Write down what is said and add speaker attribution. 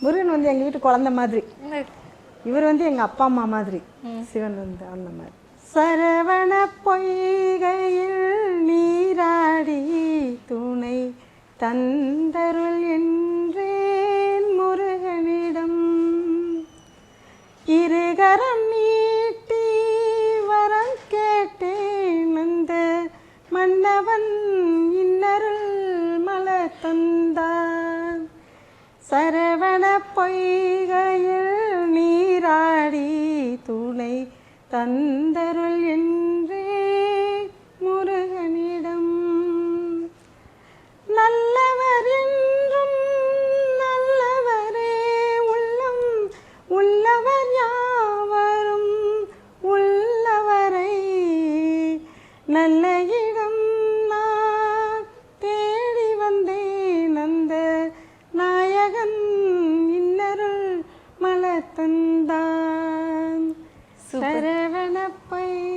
Speaker 1: முருகன் வந்து எங்கள் வீட்டு குழந்தை மாதிரி, இவர் வந்து எங்கள் அப்பா அம்மா மாதிரி, சிவன் வந்து அந்த மாதிரி. சரவண பொய்கையில் நீராடி துணை தந்தருள் என்றேன் முருகனிடம், இருகரம் நீட்டி வரம் கேட்டேன் அந்த மன்னவன் இன்னருள் மலர் தந்தான். சரவண பொய்கையில் நீராடி துணை தந்தருள் என்றே முருகனிடம், நல்லவர் என்றும் நல்லவரே உள்ளம் உள்ளவர் யாவரும் உள்ளவரை நல்ல இடம் நான் தேடி வந்தேன் அந்த நாயகன் இன்னருள் மலர் தந்தான். சரவண பொய்கையில்